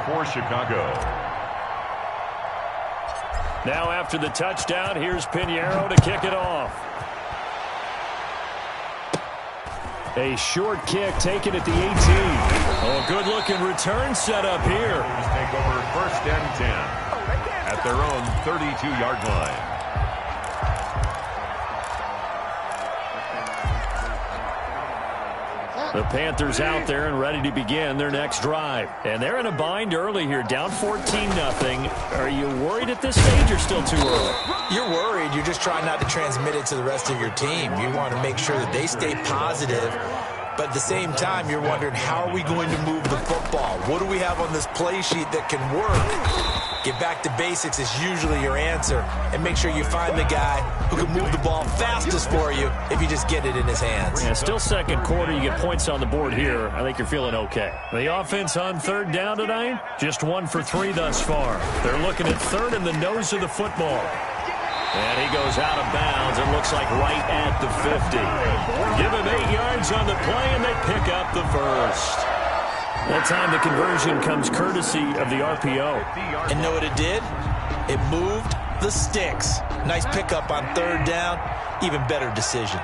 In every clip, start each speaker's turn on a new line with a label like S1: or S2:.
S1: for Chicago.
S2: Now after the touchdown, here's Pinheiro to kick it off. A short kick taken at the 18. Oh, good-looking return set up here.
S1: Take over 1st and 10 at their own 32-yard line.
S2: The Panthers out there and ready to begin their next drive. And they're in a bind early here, down 14-0. Are you worried at this stage or still too early?
S3: You're worried. You're just trying not to transmit it to the rest of your team. You want to make sure that they stay positive. But at the same time, you're wondering, how are we going to move the football? What do we have on this play sheet that can work? Get back to basics is usually your answer. And make sure you find the guy who can move the ball fastest for you if you just get it in his hands.
S2: Yeah, still second quarter. You get points on the board here. I think you're feeling okay. The offense on 3rd down tonight, just 1 for 3 thus far. They're looking at 3rd in the nose of the football. And he goes out of bounds. It looks like right at the 50. Give him 8 yards on the play, and they pick up the first. That time the conversion comes courtesy of the RPO.
S3: And know what it did? It moved the sticks. Nice pickup on 3rd down. Even better decision.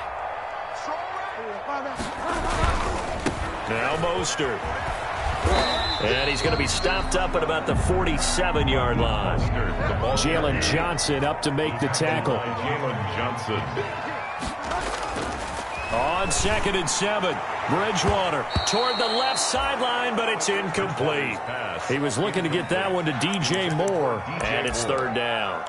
S2: Now Mostert. And he's going to be stopped up at about the 47-yard line. Jalen Johnson up to make the tackle.
S1: Jalen Johnson.
S2: On 2nd and 7, Bridgewater toward the left sideline, but it's incomplete. He was looking to get that one to DJ Moore, and it's 3rd down.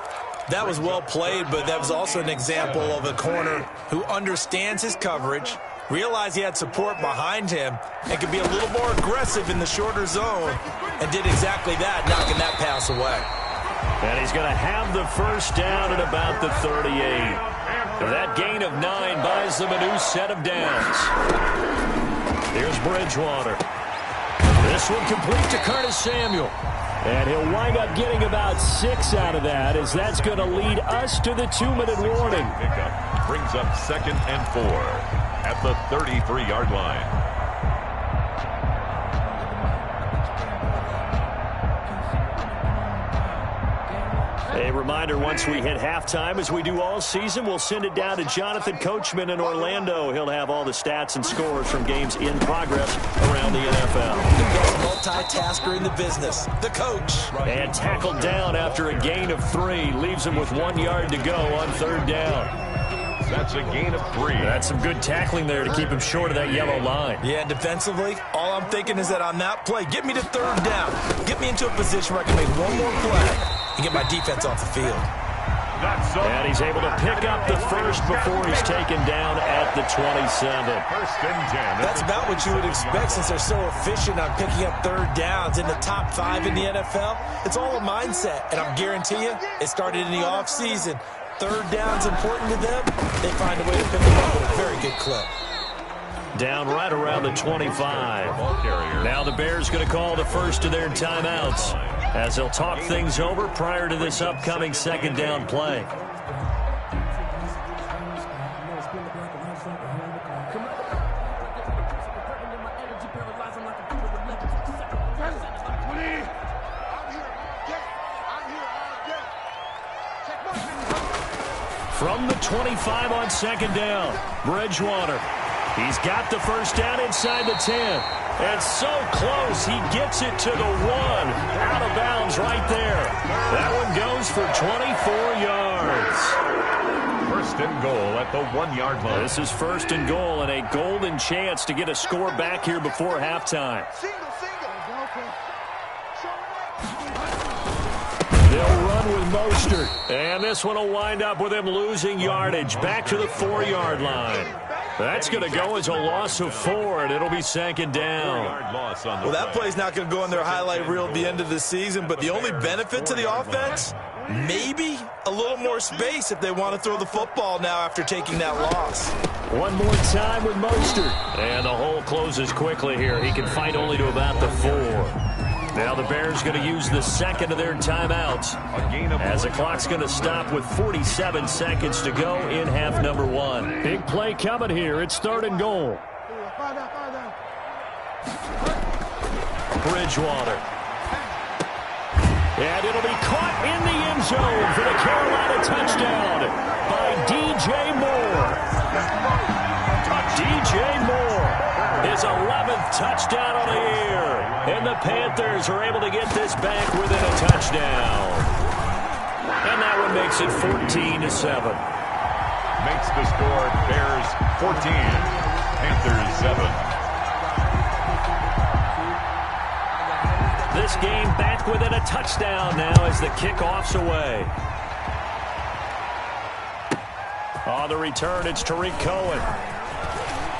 S3: That was well played, but that was also an example of a corner who understands his coverage, realized he had support behind him, and could be a little more aggressive in the shorter zone, and did exactly that, knocking that pass away.
S2: And he's going to have the first down at about the 38. That gain of 9 buys them a new set of downs. Here's Bridgewater. This one complete to Curtis Samuel. And he'll wind up getting about 6 out of that, as that's going to lead us to the 2-minute warning.
S1: Pickup brings up 2nd and 4 at the 33-yard line.
S2: A reminder, once we hit halftime, as we do all season, we'll send it down to Jonathan Coachman in Orlando. He'll have all the stats and scores from games in progress around the NFL.
S3: The best multitasker in the business, the coach.
S2: And tackled down after a gain of 3. Leaves him with 1 yard to go on 3rd down.
S1: That's a gain of 3.
S2: That's some good tackling there to keep him short of that yellow line.
S3: Yeah, and defensively, all I'm thinking is that on that play, get me to 3rd down. Get me into a position where I can make one more play and get my defense off the field.
S2: And he's able to pick up the first before he's taken down at the 27.
S1: 1st and 10.
S3: That's about what you would expect since they're so efficient on picking up 3rd downs in the top 5 in the NFL. It's all a mindset, and I'm guarantee you, it started in the offseason. 3rd down's important to them. They find a way to pick them up with a very good clip.
S2: Down right around the 25. Now the Bears going to call the first of their timeouts, as they'll talk things over prior to this upcoming 2nd down play. From the 25 on 2nd down, Bridgewater. He's got the first down inside the 10. And so close, he gets it to the 1. Out of bounds right there. That one goes for 24 yards.
S1: 1st and goal at the 1-yard line.
S2: This is 1st and goal, and a golden chance to get a score back here before halftime. They'll run with Mostert. And this one will wind up with him losing yardage. Back to the 4-yard line. That's going to go as a loss of 4, and it'll be 2nd down.
S3: Well, that play's not going to go on their highlight reel at the end of the season, but the only benefit to the offense, maybe a little more space if they want to throw the football now after taking that loss.
S2: One more time with Mostert. And the hole closes quickly here. He can fight only to about the 4. Now the Bears going to use the 2nd of their timeouts, as the clock's going to stop with 47 seconds to go in half number 1. Big play coming here. It's 3rd and goal. Bridgewater. And it'll be caught in the end zone for the Carolina touchdown by DJ Moore. DJ Moore, his 11th touchdown of the year. And the Panthers are able to get this back within a touchdown. And that one makes it 14-7.
S1: Makes the score Bears 14, Panthers 7.
S2: This game back within a touchdown now as the kickoff's away. On the return, it's Tariq Cohen.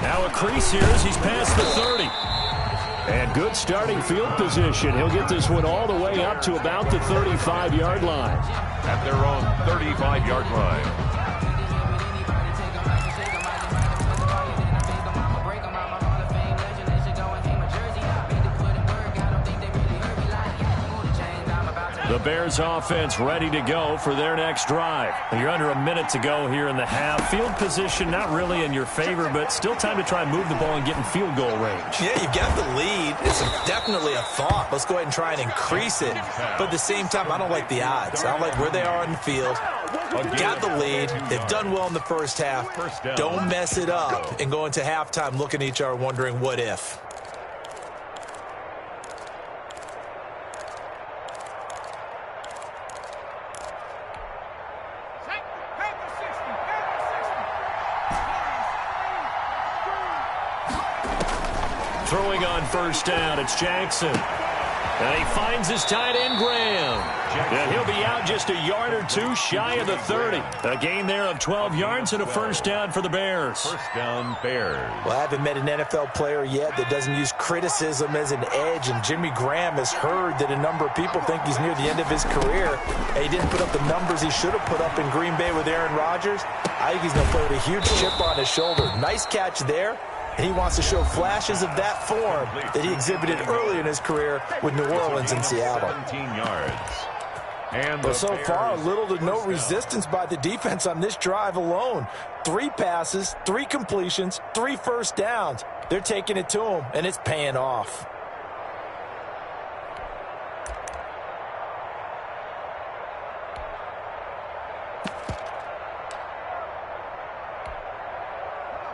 S2: Now a crease here as he's past the 30. And good starting field position. He'll get this one all the way up to about the 35-yard line.
S1: At their own 35-yard line.
S2: The Bears offense ready to go for their next drive. You're under a minute to go here in the half. Field position not really in your favor, but still time to try and move the ball and get in field goal range.
S3: Yeah, you've got the lead. It's definitely a thought. Let's go ahead and try and increase it. But at the same time, I don't like the odds. I don't like where they are on the field. Got the lead. They've done well in the first half. Don't mess it up and go into halftime looking at each other wondering what if.
S2: Throwing on first down, it's Jackson. And he finds his tight end, Graham. And he'll be out just a yard or two shy of the 30. A gain there of 12 yards and a first down for the Bears.
S1: First down, Bears.
S3: Well, I haven't met an NFL player yet that doesn't use criticism as an edge, and Jimmy Graham has heard that a number of people think he's near the end of his career. And he didn't put up the numbers he should have put up in Green Bay with Aaron Rodgers. I think he's going to play with a huge chip on his shoulder. Nice catch there. And he wants to show flashes of that form that he exhibited early in his career with New Orleans and Seattle.
S1: 17 yards. And
S3: but so far, little to no resistance by the defense on this drive alone. 3 passes, 3 completions, 3 first downs. They're taking it to him, and it's paying off.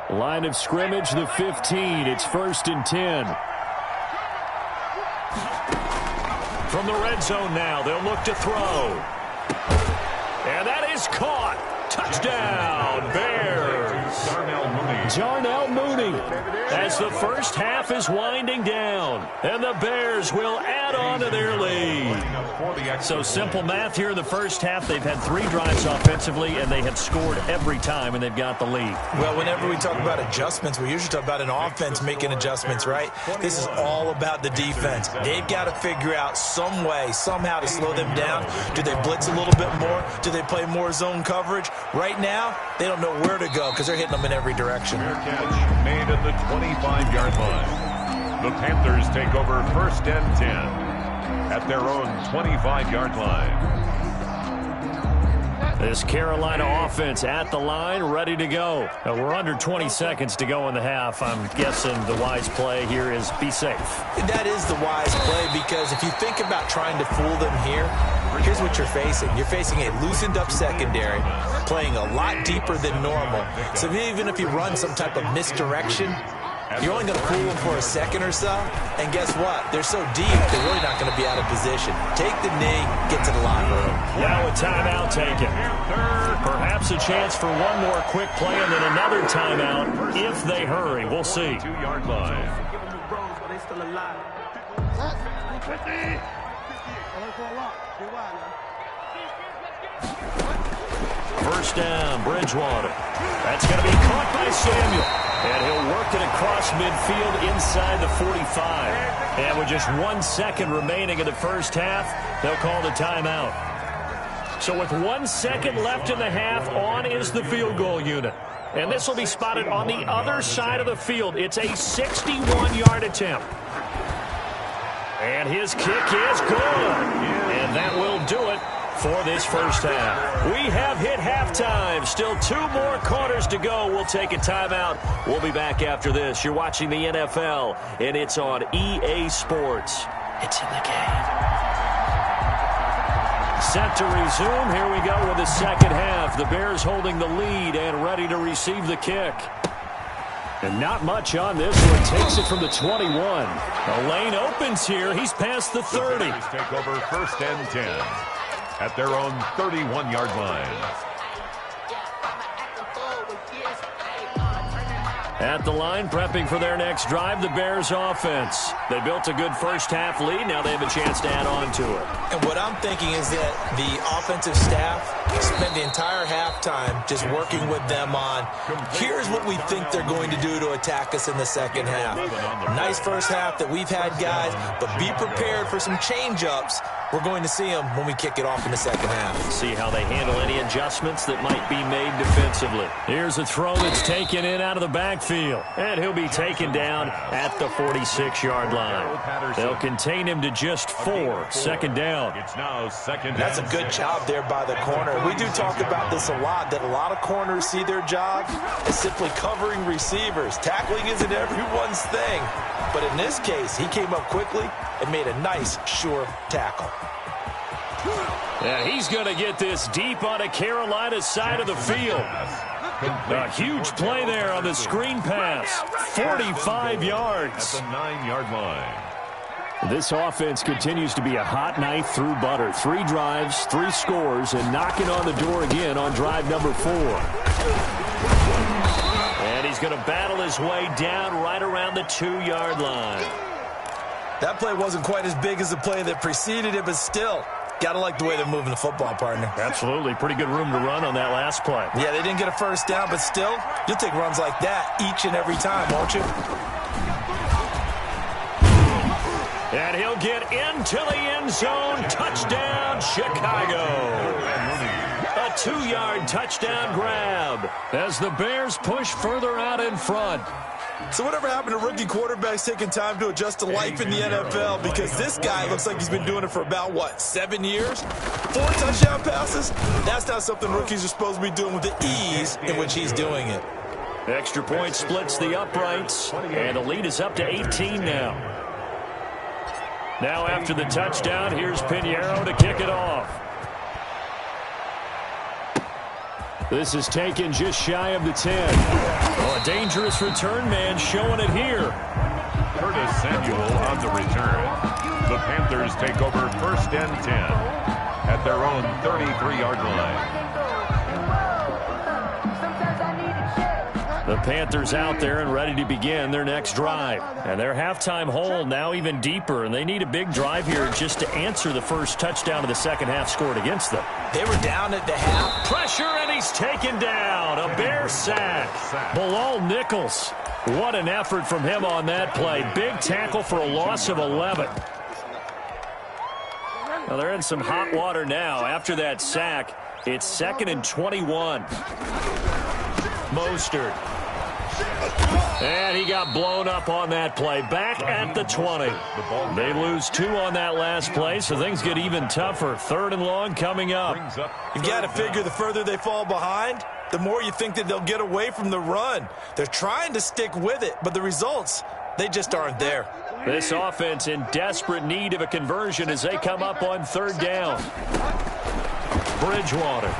S2: Line of scrimmage, the 15. It's 1st and 10. From the red zone now, they'll look to throw. And that is caught. Touchdown, Bears. Darnell Mooney as the first half is winding down. And the Bears will add on to their lead. So simple math here in the first half. They've had 3 drives offensively, and they have scored every time, and they've got the lead.
S3: Well, whenever we talk about adjustments, we usually talk about an offense making adjustments, right? This is all about the defense. They've got to figure out some way, somehow to slow them down. Do they blitz a little bit more? Do they play more zone coverage? Right now, they don't know where to go because they're hitting them in every direction.
S1: Fair catch made at the 25-yard line. The Panthers take over 1st and 10 at their own 25-yard line.
S2: This Carolina offense at the line, ready to go. We're under 20 seconds to go in the half. I'm guessing the wise play here is be safe.
S3: That is the wise play, because if you think about trying to fool them here, here's what you're facing. You're facing a loosened up secondary, playing a lot deeper than normal. So even if you run some type of misdirection, you're only going to fool them for a second or so. And guess what? They're so deep, they're really not going to be out of position. Take the knee, get to the locker room.
S2: Now a timeout taken. Perhaps a chance for one more quick play and then another timeout if they hurry. We'll see.
S1: 2-yard line.
S2: First down, Bridgewater. That's going to be caught by Samuel. And he'll work it across midfield inside the 45. And with just 1 second remaining in the first half, they'll call the timeout. So with 1 second left in the half, on is the field goal unit. And this will be spotted on the other side of the field. It's a 61-yard attempt. And his kick is good. And that will do it for this first half. We have hit halftime. Still 2 more quarters to go. We'll take a timeout. We'll be back after this. You're watching the NFL, and it's on EA Sports. It's in the game. set to resume. Here we go with the second half. The Bears holding the lead and ready to receive the kick. And not much on this one. Takes it from the 21. The lane opens here. He's past the 30.
S1: The Bears take over 1st and 10 at their own 31-yard line.
S2: At the line, prepping for their next drive, the Bears offense. They built a good first half lead. Now they have a chance to add on to it.
S3: And what I'm thinking is that the offensive staff spent the entire halftime just working with them on, here's what we think they're going to do to attack us in the second half. Nice first half that we've had, guys, but be prepared for some change-ups. We're going to see them when we kick it off in the second half.
S2: See how they handle any adjustments that might be made defensively. Here's a throw that's taken in out of the backfield. And he'll be taken down at the 46-yard line. They'll contain him to just 4. Second down.
S1: It's now second down.
S3: That's a good job there by the corner. We do talk about this a lot, that a lot of corners see their job as simply covering receivers. Tackling isn't everyone's thing. But in this case, he came up quickly and made a nice, sure tackle.
S2: And he's going to get this deep onto Carolina's side of the field. A huge play there on the screen pass. 45 yards.
S1: At the 9-yard line.
S2: This offense continues to be a hot knife through butter. 3 drives, 3 scores, and knocking on the door again on drive number 4. And he's going to battle his way down right around the 2-yard line.
S3: That play wasn't quite as big as the play that preceded it, but still, got to like the way they're moving the football, partner.
S2: Absolutely. Pretty good room to run on that last play.
S3: Yeah, they didn't get a first down, but still, you'll take runs like that each and every time, won't you?
S2: And he'll get into the end zone. Touchdown, Chicago. A 2-yard touchdown grab as the Bears push further out in front.
S3: So whatever happened to rookie quarterbacks taking time to adjust to life in the NFL? Because this guy looks like he's been doing it for about, 7 years? 4 touchdown passes? That's not something rookies are supposed to be doing with the ease in which he's doing it.
S2: Extra point splits the uprights, and the lead is up to 18 now. Now after the touchdown, here's Pinheiro to kick it off. This is taken just shy of the 10. Oh, a dangerous return man showing it here.
S1: Curtis Samuel on the return. The Panthers take over 1st and 10 at their own 33-yard line.
S2: The Panthers out there and ready to begin their next drive. And their halftime hole now even deeper, and they need a big drive here just to answer the first touchdown of the second half scored against them.
S3: They were down at the half.
S2: Pressure, and he's taken down. A Bear sack. Bilal Nichols. What an effort from him on that play. Big tackle for a loss of 11. Now they're in some hot water now. After that sack, it's 2nd and 21. Mostert. And he got blown up on that play. Back at the 20. They lose 2 on that last play, so things get even tougher. 3rd and long coming up.
S3: You've got to figure the further they fall behind, the more you think that they'll get away from the run. They're trying to stick with it, but the results, they just aren't there.
S2: This offense in desperate need of a conversion as they come up on 3rd down. Bridgewater.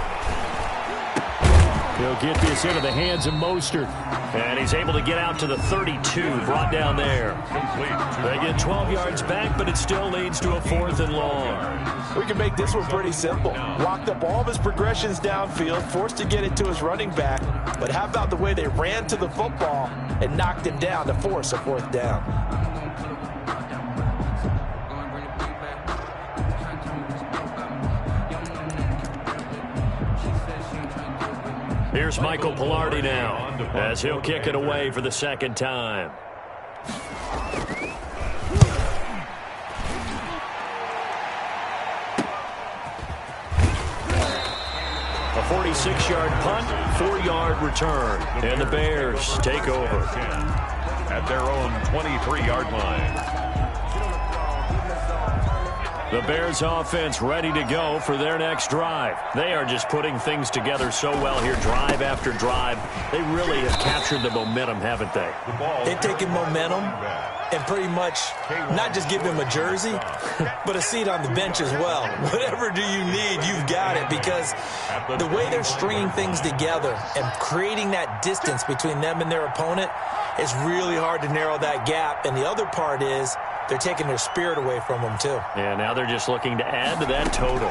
S2: He'll get this into the hands of Mostert. And he's able to get out to the 32, brought down there. They get 12 yards back, but it still leads to a 4th and long.
S3: We can make this one pretty simple. Locked up all of his progressions downfield, forced to get it to his running back. But how about the way they ran to the football and knocked him down to force a 4th down?
S2: Here's Michael Pilardi now as he'll kick it away for the second time. A 46-yard punt, 4-yard return, and the Bears take over
S1: at their own 23-yard line.
S2: The Bears offense ready to go for their next drive. They are just putting things together so well here, drive after drive. They really have captured the momentum, haven't they?
S3: They've taken momentum and pretty much not just give him a jersey, but a seat on the bench as well. Whatever do you need, you've got it, because the way they're stringing things together and creating that distance between them and their opponent, it's really hard to narrow that gap. And the other part is they're taking their spirit away from them, too.
S2: Yeah, now they're just looking to add to that total.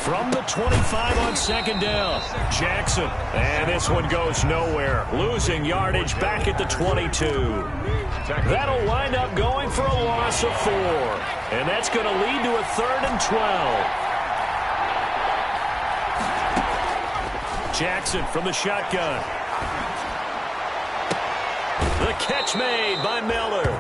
S2: From the 25 on second down, Jackson. And this one goes nowhere. Losing yardage back at the 22. That'll wind up going for a loss of 4. And that's going to lead to a 3rd and 12. Jackson from the shotgun. The catch made by Miller.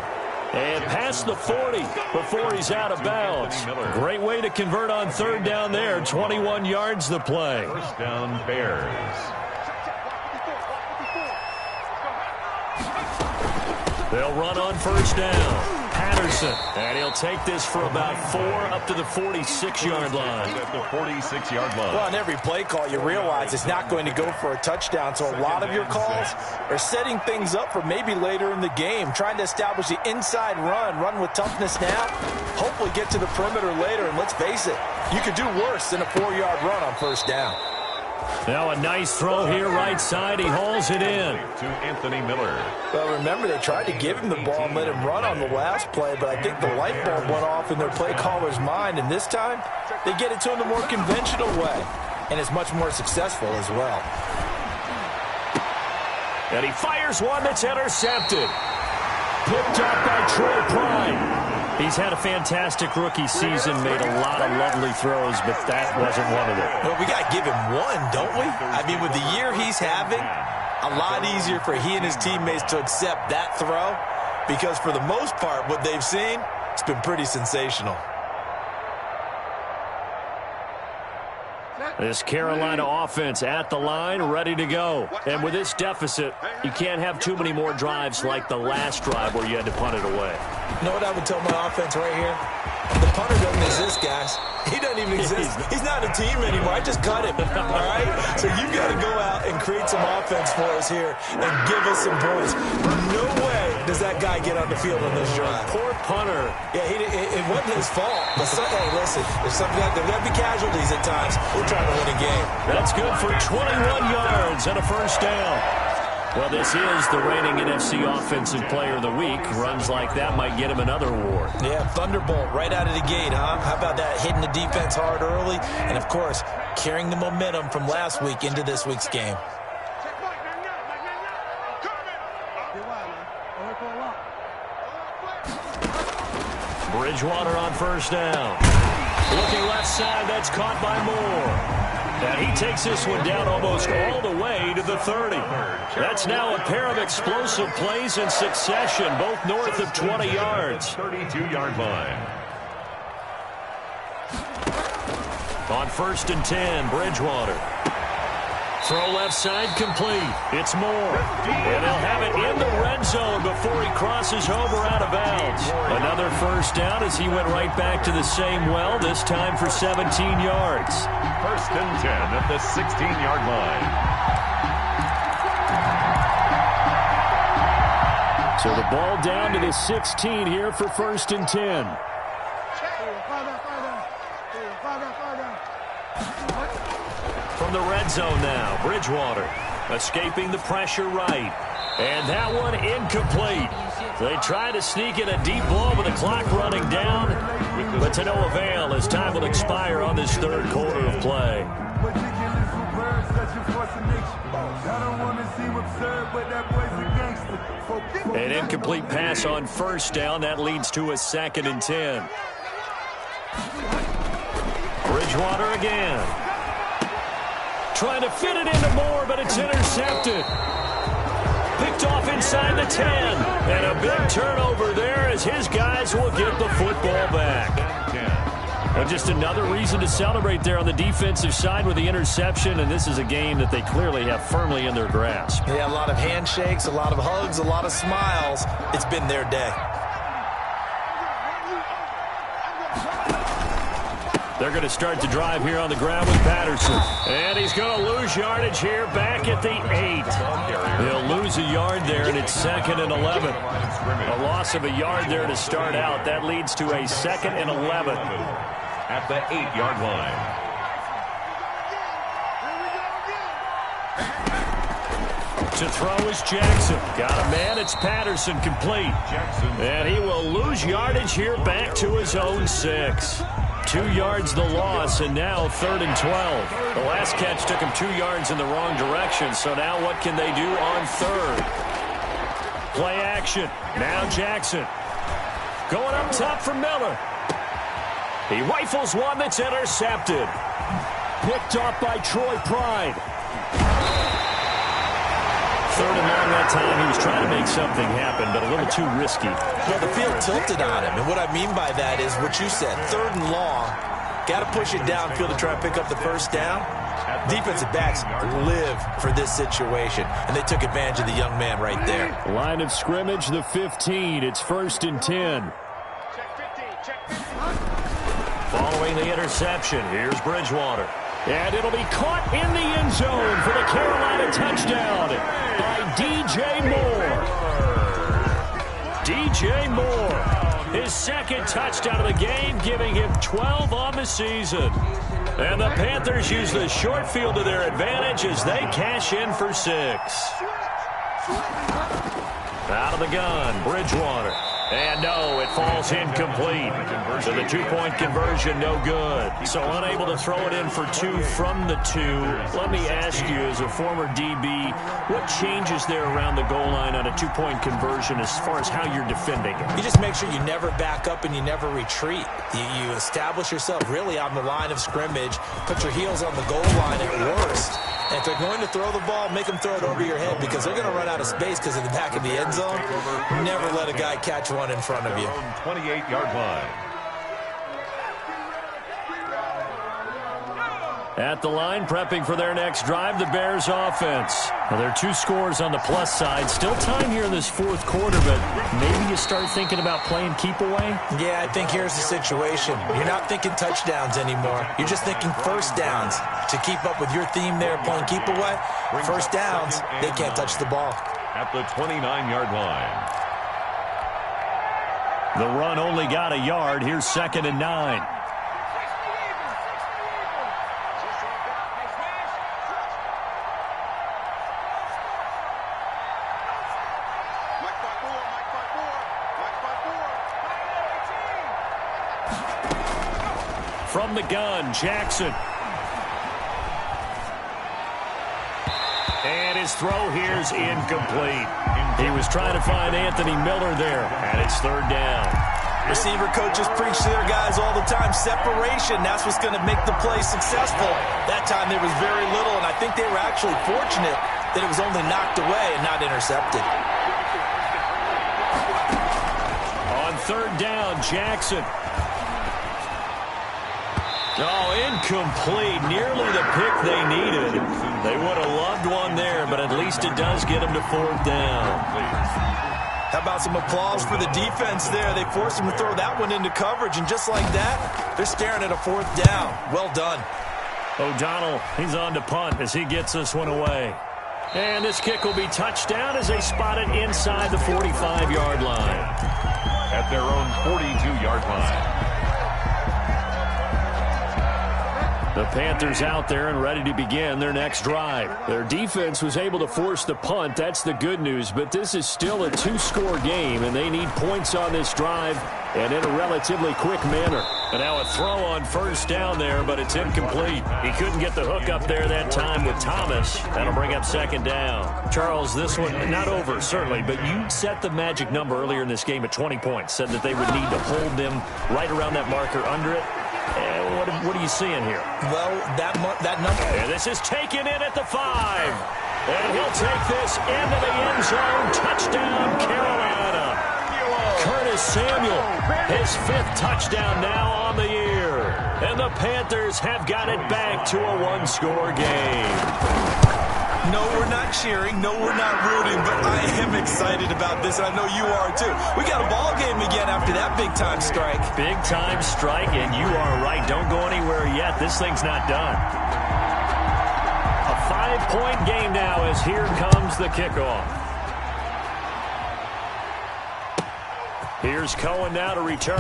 S2: And past the 40 before he's out of bounds. Great way to convert on 3rd down there. 21 yards the play.
S1: First down, Bears.
S2: They'll run on 1st down. Patterson. And he'll take this for about 4 up to the 46-yard line.
S1: At the 46-yard line.
S3: Well, on every play call, you realize it's not going to go for a touchdown. So a lot of your calls are setting things up for maybe later in the game, trying to establish the inside run with toughness now, hopefully get to the perimeter later. And let's face it, you could do worse than a 4-yard run on 1st down.
S2: Now a nice throw here right side. He hauls it in.
S1: To Anthony Miller.
S3: Well, remember, they tried to give him the ball and let him run on the last play, but I think the light bulb went off in their play caller's mind, and this time they get it to him the more conventional way, and it's much more successful as well.
S2: And he fires one that's intercepted. Picked up by Troy Prime. He's had a fantastic rookie season, made a lot of lovely throws, but that wasn't one of them.
S3: Well, we got to give him one, don't we? I mean, with the year he's having, a lot easier for he and his teammates to accept that throw, because for the most part, what they've seen, it's been pretty sensational.
S2: This Carolina offense at the line, ready to go. And with this deficit, you can't have too many more drives like the last drive where you had to punt it away.
S3: You know what I would tell my offense right here? The punter doesn't exist, guys. He doesn't even exist. He's not a team anymore. I just cut him, all right? So you've got to go out and create some offense for us here and give us some points. No way does that guy get on the field on this drive.
S2: Poor punter.
S3: Yeah, it wasn't his fault. But hey, listen, there's something like there got to be casualties at times. We're trying to win a game.
S2: That's good for 21 yards and a 1st down. Well, this is the reigning NFC Offensive Player of the Week. Runs like that might get him another award.
S3: Yeah, Thunderbolt right out of the gate, huh? How about that? Hitting the defense hard early. And, of course, carrying the momentum from last week into this week's game.
S2: Bridgewater on 1st down. Looking left side, that's caught by Moore. And he takes this one down almost all the way to the 30. That's now a pair of explosive plays in succession, both north of 20 yards.
S1: 32-yard line.
S2: On 1st and 10, Bridgewater. Throw left side complete. It's Moore. And they'll have it in the red zone before he crosses over out of bounds. Another 1st down as he went right back to the same well, this time for 17 yards.
S1: 1st and 10 at the 16-yard line.
S2: So the ball down to the 16 here for 1st and 10. From the red zone now, Bridgewater escaping the pressure right. And that one incomplete. They try to sneak in a deep ball with the clock running down, but to no avail as time will expire on this 3rd quarter of play. An incomplete pass on 1st down. That leads to a 2nd and 10. Bridgewater again. Trying to fit it into Moore, but it's intercepted. Picked off inside the 10. And a big turnover there as his guys will get the football back. Well, just another reason to celebrate there on the defensive side with the interception, and this is a game that they clearly have firmly in their grasp.
S3: Yeah, a lot of handshakes, a lot of hugs, a lot of smiles. It's been their day.
S2: They're going to start the drive here on the ground with Patterson. And he's going to lose yardage here back at the 8. He'll lose a yard there, and it's 2nd and 11. A loss of a yard there to start out. That leads to a 2nd and 11.
S1: At the 8-yard line.
S2: To throw is Jackson. Got a man. It's Patterson complete. And he will lose yardage here back to his own 6. 2 yards the loss, and now 3rd and 12. The last catch took him 2 yards in the wrong direction, so now what can they do on 3rd? Play action. Now Jackson. Going up top for Miller. He rifles one that's intercepted. Picked off by Troy Pride. 3rd and long that time. He was trying to make something happen, but a little too risky.
S3: Well, the field tilted on him, and what I mean by that is what you said. 3rd and long. Got to push it downfield to try and pick up the first down. Defensive backs live for this situation, and they took advantage of the young man right there.
S2: Line of scrimmage, the 15. It's 1st and 10. Following the interception, here's Bridgewater. And it'll be caught in the end zone for the Carolina touchdown by DJ Moore. DJ Moore, his 2nd touchdown of the game, giving him 12 on the season. And the Panthers use the short field to their advantage as they cash in for 6. Out of the gun, Bridgewater. And no, it falls incomplete. So the 2-point conversion, no good. So unable to throw it in for 2 from the 2. Let me ask you, as a former DB, what changes there around the goal line on a 2-point conversion as far as how you're defending it?
S3: You just make sure you never back up and you never retreat. You establish yourself really on the line of scrimmage, put your heels on the goal line at worst. And if they're going to throw the ball, make them throw it over your head because they're going to run out of space because of the back of the end zone. Never let a guy catch one in front of you.
S1: 28-yard line.
S2: At the line, prepping for their next drive, the Bears offense. Well, there are 2 scores on the plus side. Still time here in this 4th quarter, but maybe you start thinking about playing keep away?
S3: Yeah, I think here's the situation. You're not thinking touchdowns anymore. You're just thinking first downs. To keep up with your theme there, playing keep away, first downs, they can't touch the ball.
S1: At the 29-yard line.
S2: The run only got a yard. Here's 2nd and 9. From the gun, Jackson. And his throw here's incomplete. He was trying to find Anthony Miller there, and it's 3rd down.
S3: Receiver coaches preach to their guys all the time. Separation, that's what's going to make the play successful. That time there was very little, and I think they were actually fortunate that it was only knocked away and not intercepted.
S2: On 3rd down, Jackson. Oh, incomplete. Nearly the pick they needed. They would have loved one there, but at least it does get them to 4th down.
S3: How about some applause for the defense there? They forced him to throw that one into coverage, and just like that, they're staring at a 4th down. Well done.
S2: O'Donnell, he's on to punt as he gets this one away. And this kick will be touchdown as they spot it inside the 45-yard line.
S1: At their own 42-yard line.
S2: The Panthers out there and ready to begin their next drive. Their defense was able to force the punt. That's the good news. But this is still a 2-score game, and they need points on this drive and in a relatively quick manner. And now a throw on 1st down there, but it's incomplete. He couldn't get the hook up there that time with Thomas. That'll bring up 2nd down. Charles, this one not over, certainly, but you set the magic number earlier in this game at 20 points. Said that they would need to hold them right around that marker under it. What are you seeing here?
S3: Well, that number.
S2: And this is taken in at the 5. And he'll take this into the end zone. Touchdown, Carolina. Curtis Samuel, his 5th touchdown now on the year. And the Panthers have got it back to a 1-score game.
S3: No, we're not cheering. No, we're not rooting. But I am excited about this, and I know you are too. We got a ball game again after that big-time strike.
S2: Big-time strike, and you are right. Don't go anywhere yet. This thing's not done. A 5-point game now as here comes the kickoff. Here's Cohen now to return.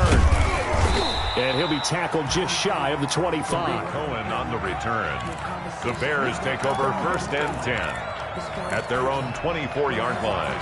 S2: And he'll be tackled just shy of the 25.
S1: Cohen on the return. The Bears take over 1st and 10 at their own 24-yard line.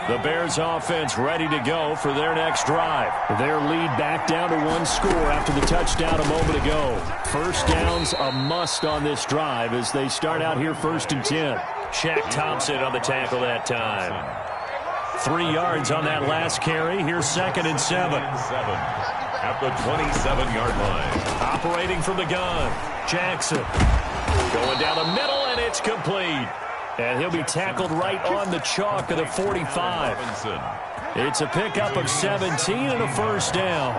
S2: The Bears offense ready to go for their next drive. Their lead back down to 1 score after the touchdown a moment ago. First down's a must on this drive as they start out here 1st and 10. Shaq Thompson on the tackle that time. 3 yards on that last carry. Here's 2nd and 7.
S1: At the 27-yard line.
S2: Operating from the gun. Jackson. Going down the middle, and it's complete. And he'll be tackled right on the chalk of the 45. It's a pickup of 17 and a first down.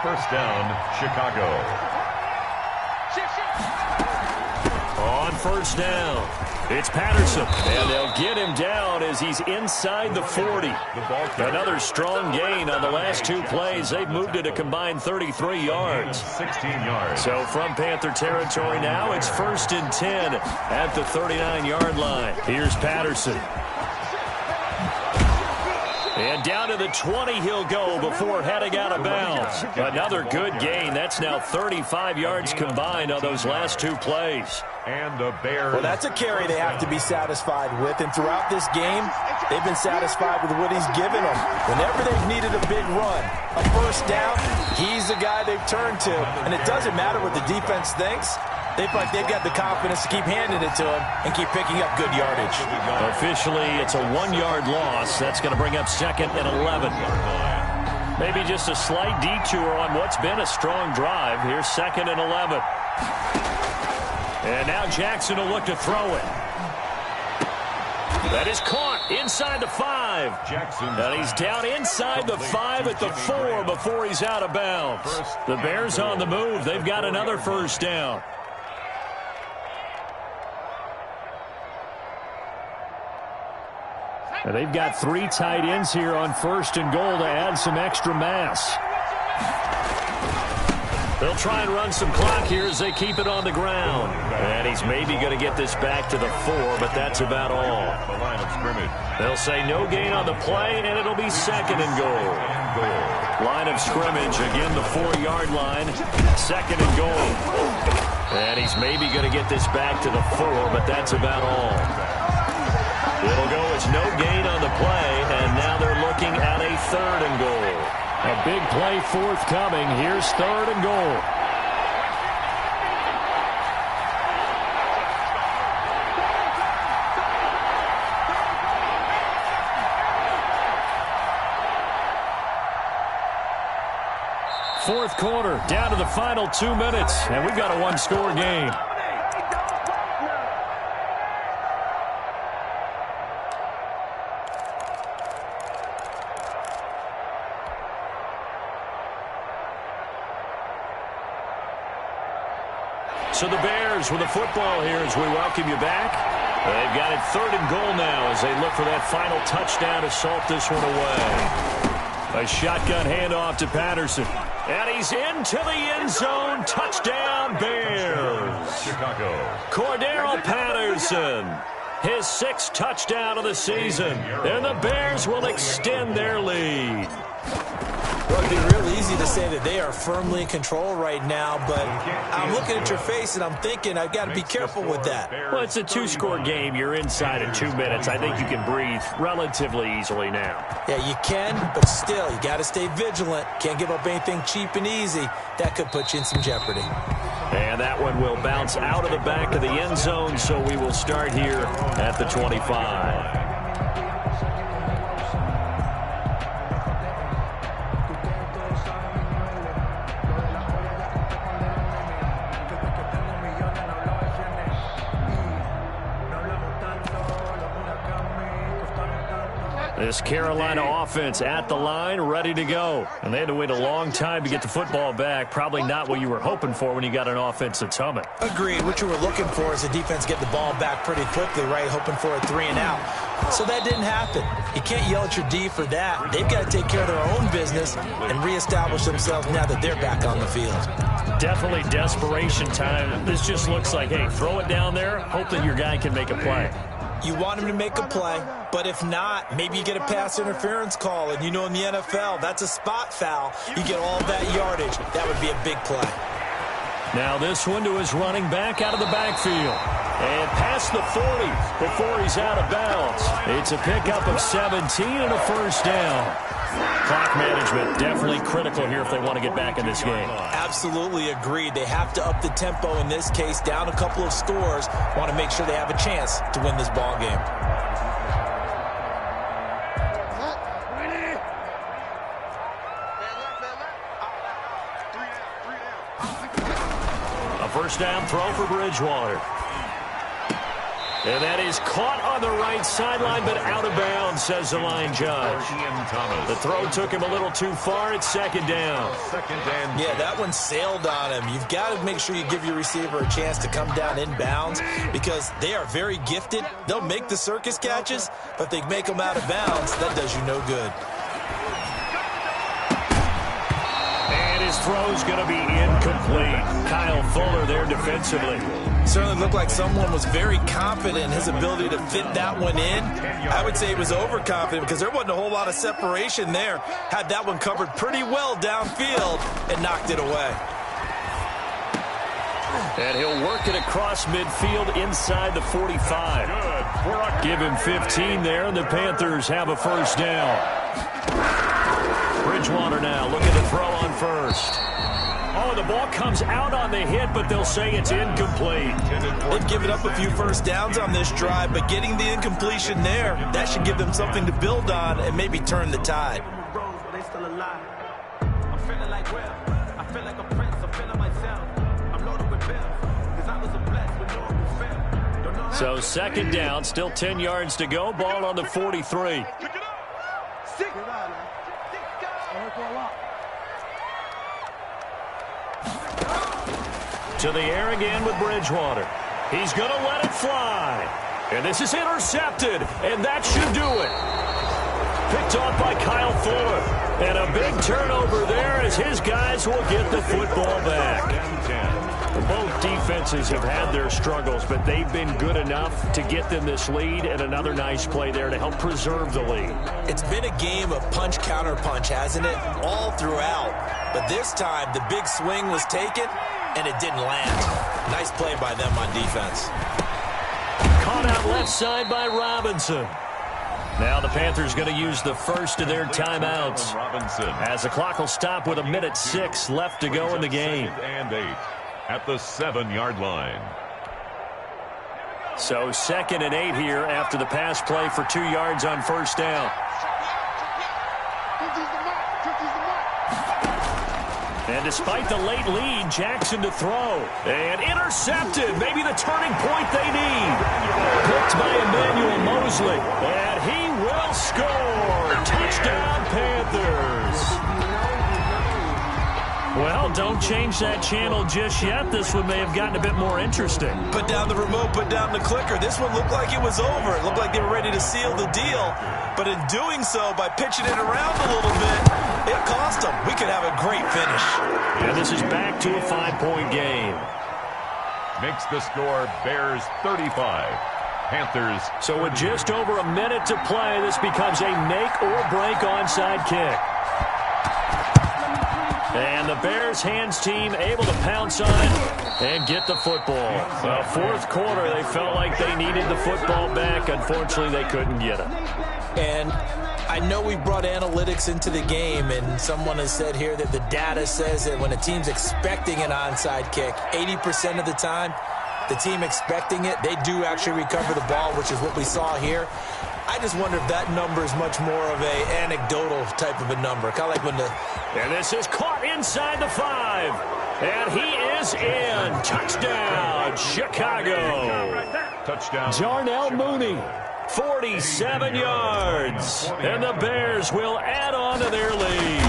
S1: First down, Chicago.
S2: On first down, it's Patterson. And they'll get him down as he's inside the 40. Another strong gain on the last 2 plays. They've moved it a combined 33 yards.
S1: 16 yards.
S2: So from Panther territory now, it's 1st and 10 at the 39-yard line. Here's Patterson. And down to the 20 he'll go before heading out of bounds. Another good gain. That's now 35 yards combined on those last 2 plays.
S1: And the Bears.
S3: Well, that's a carry they have to be satisfied with. And throughout this game, they've been satisfied with what he's given them. Whenever they've needed a big run, a first down, he's the guy they've turned to. And it doesn't matter what the defense thinks. They feel like they've got the confidence to keep handing it to him and keep picking up good yardage.
S2: Officially, it's a 1-yard loss. That's going to bring up 2nd and 11. Maybe just a slight detour on what's been a strong drive. Here's 2nd and 11. And now Jackson will look to throw it. That is caught inside the 5.
S1: Jackson.
S2: And he's down inside the 5 at the 4 before he's out of bounds. The Bears on the move. They've got another first down. And they've got 3 tight ends here on 1st and goal to add some extra mass. They'll try and run some clock here as they keep it on the ground. And he's maybe going to get this back to the 4, but that's about all.
S1: The line of scrimmage.
S2: They'll say no gain on the play, and it'll be 2nd and goal. Line of scrimmage, again the 4-yard line. 2nd and goal. And he's maybe going to get this back to the 4, but that's about all. It'll go as no gain on the play, and now they're looking at a 3rd and goal. A big play forthcoming. Here's 3rd and goal. Fourth quarter, down to the final 2 minutes, and we've got a 1-score game. So the Bears with the football here as we welcome you back. They've got it 3rd and goal now as they look for that final touchdown to salt this one away. A shotgun handoff to Patterson. And he's into the end zone. Touchdown, Bears.
S1: Chicago.
S2: Cordero Patterson. His 6th touchdown of the season. And the Bears will extend their lead.
S3: Well, it'd be real easy to say that they are firmly in control right now, but I'm looking at your face and I'm thinking I've got to be careful with that.
S2: Well, it's a 2-score game. You're inside in 2 minutes. I think you can breathe relatively easily now.
S3: Yeah, you can, but still, you got to stay vigilant. Can't give up anything cheap and easy. That could put you in some jeopardy.
S2: And that one will bounce out of the back of the end zone, so we will start here at the 25. This Carolina offense at the line, ready to go. And they had to wait a long time to get the football back. Probably not what you were hoping for when you got an offense that's humming.
S3: Agreed. What you were looking for is the defense get the ball back pretty quickly, right? Hoping for a 3 and out. So that didn't happen. You can't yell at your D for that. They've got to take care of their own business and reestablish themselves now that they're back on the field.
S2: Definitely desperation time. This just looks like, hey, throw it down there, hope that your guy can make a play.
S3: You want him to make a play, but if not, maybe you get a pass interference call, and you know in the NFL, that's a spot foul. You get all that yardage. That would be a big play.
S2: Now this one to his running back out of the backfield. And past the 40 before he's out of bounds. It's a pickup of 17 and a first down. Clock management definitely critical here if they want to get back in this game.
S3: Absolutely agreed. They have to up the tempo in this case, down a couple of scores. Want to make sure they have a chance to win this ball game.
S2: A first down throw for Bridgewater. And that is caught on the right sideline, but out of bounds, says the line judge. The throw took him a little too far. It's second down.
S3: Yeah, that one sailed on him. You've got to make sure you give your receiver a chance to come down in bounds because they are very gifted. They'll make the circus catches, but they make them out of bounds. That does you no good.
S2: And his throw's going to be incomplete. Kyle Fuller there defensively.
S3: Certainly looked like someone was very confident in his ability to fit that one in. I would say he was overconfident because there wasn't a whole lot of separation there. Had that one covered pretty well downfield and knocked it away.
S2: And he'll work it across midfield inside the 45. Give him 15 there, and the Panthers have a first down. Bridgewater now looking to throw on first. Oh, the ball comes out on the hit, but they'll say it's incomplete.
S3: They've given up a few first downs on this drive, but getting the incompletion there, that should give them something to build on and maybe turn the tide.
S2: So second down, still 10 yards to go. Ball on the 43. To the air again with Bridgewater. He's going to let it fly. And this is intercepted, and that should do it. Picked off by Kyle Fuller. And a big turnover there as his guys will get the football back. Both defenses have had their struggles, but they've been good enough to get them this lead, and another nice play there to help preserve the lead.
S3: It's been a game of punch-counter-punch, hasn't it? All throughout. But this time, the big swing was taken, and it didn't land. Nice play by them on defense.
S2: Caught out left side by Robinson. Now the Panthers going to use the first of their timeouts. As the clock will stop with 1:06 left to go in the game.
S1: And 8 at the 7-yard line.
S2: So 2nd and 8 here after the pass play for 2 yards on first down. And despite the late lead, Jackson to throw. And intercepted. Maybe the turning point they need. Picked by Emmanuel Mosley. And he will score. Touchdown, Panthers. Well, don't change that channel just yet. This one may have gotten a bit more interesting.
S3: Put down the remote, put down the clicker. This one looked like it was over. It looked like they were ready to seal the deal. But in doing so, by pitching it around a little bit, it cost them. We could have a great finish.
S2: And this is back to a 5-point game.
S1: Makes the score Bears 35. Panthers.
S2: So with just over a minute to play, this becomes a make or break onside kick. And the Bears hands team able to pounce on it and get the football. Well, fourth quarter, they felt like they needed the football back. Unfortunately, they couldn't get it.
S3: And I know we brought analytics into the game, and someone has said here that the data says that when a team's expecting an onside kick, 80% of the time, the team expecting it, they do actually recover the ball, which is what we saw here. I just wonder if that number is much more of a anecdotal type of a number. Kind of like when the...
S2: And this is caught inside the 5. And he is in. Touchdown, Chicago.
S1: Touchdown.
S2: Jarnell Mooney, 47 yards. And the Bears will add on to their lead.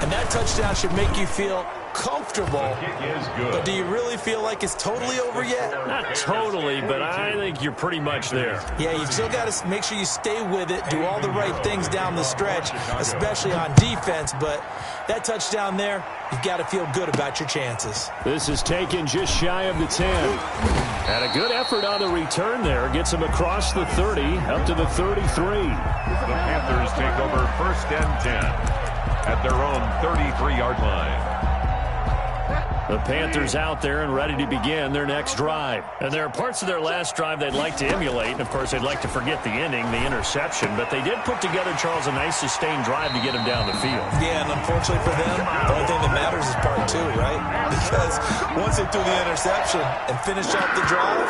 S3: And that touchdown should make you feel comfortable, but do you really feel like it's totally over yet?
S2: Not totally, but I think you're pretty much there.
S3: Yeah, you've still got to make sure you stay with it, do all the right things down the stretch, especially on defense, but that touchdown there, you've got to feel good about your chances.
S2: This is taken just shy of the 10. And a good effort on the return there. Gets him across the 30, up to the 33.
S1: The Panthers take over 1st and 10 at their own 33-yard line.
S2: The Panthers out there and ready to begin their next drive. And there are parts of their last drive they'd like to emulate. And, of course, they'd like to forget the ending, the interception. But they did put together, Charles, a nice sustained drive to get him down the field.
S3: Yeah, and unfortunately for them, the only thing that matters is part 2, right? Because once they threw the interception and finished off the drive,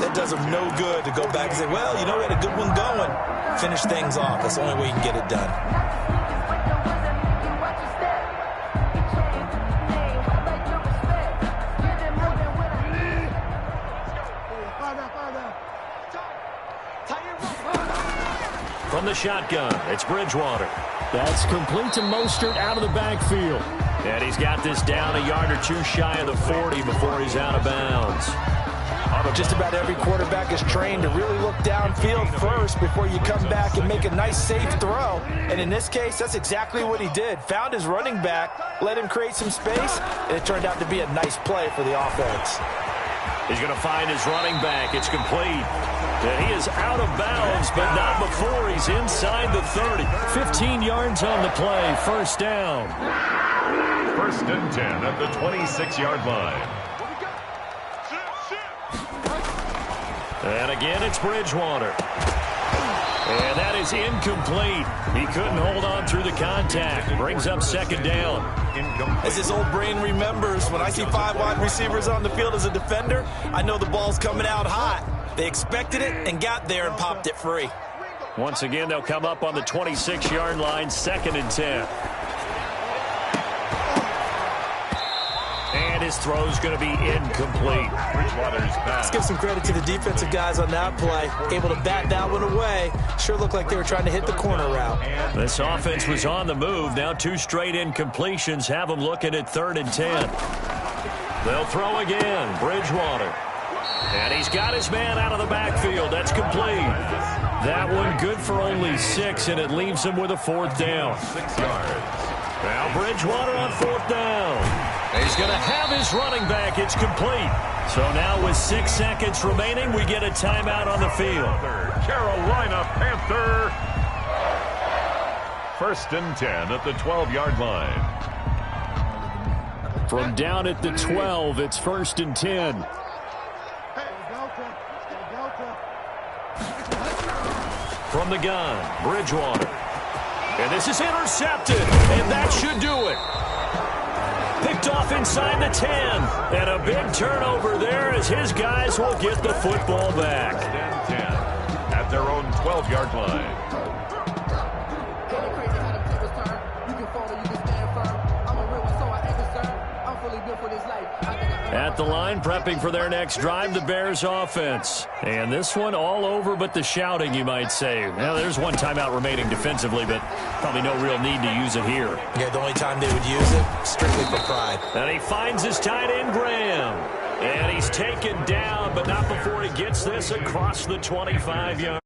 S3: that does them no good to go back and say, well, you know, we had a good one going. Finish things off. That's the only way you can get it done.
S2: From the shotgun, it's Bridgewater. That's complete to Mostert out of the backfield. And he's got this down a yard or two shy of the 40 before he's out of bounds.
S3: Just about every quarterback is trained to really look downfield first before you come back and make a nice, safe throw. And in this case, that's exactly what he did. Found his running back, let him create some space, and it turned out to be a nice play for the offense.
S2: He's going to find his running back. It's complete. And he is out of bounds, but not before he's inside the 30. 15 yards on the play. First down.
S1: 1st and 10 at the 26-yard line.
S2: And again, it's Bridgewater. And that is incomplete. He couldn't hold on through the contact. Brings up 2nd down.
S3: As his old brain remembers, when I see 5 wide receivers on the field as a defender, I know the ball's coming out hot. They expected it and got there and popped it free.
S2: Once again, they'll come up on the 26-yard line, 2nd and 10. And his throw's going to be incomplete.
S1: Bridgewater's back.
S3: Let's give some credit to the defensive guys on that play. Able to bat that one away. Sure looked like they were trying to hit the corner route.
S2: This offense was on the move. Now 2 straight incompletions have them looking at 3rd and 10. They'll throw again. Bridgewater. And he's got his man out of the backfield. That's complete. That one good for only 6, and it leaves him with a 4th down.
S1: 6 yards.
S2: Now Bridgewater on 4th down. He's going to have his running back. It's complete. So now with 6 seconds remaining, we get a timeout on the field.
S1: Carolina Panther. 1st and 10 at the 12-yard line.
S2: From down at the 12, it's 1st and 10. From the gun, Bridgewater. And this is intercepted, and that should do it. Picked off inside the 10. And a big turnover there as his guys will get the football back.
S1: 10 at their own 12-yard line.
S2: At the line, prepping for their next drive, the Bears offense. And this one all over but the shouting, you might say. Well, there's one timeout remaining defensively, but probably no real need to use it here.
S3: Yeah, the only time they would use it, strictly for pride.
S2: And he finds his tight end, Graham. And he's taken down, but not before he gets this across the 25-yard.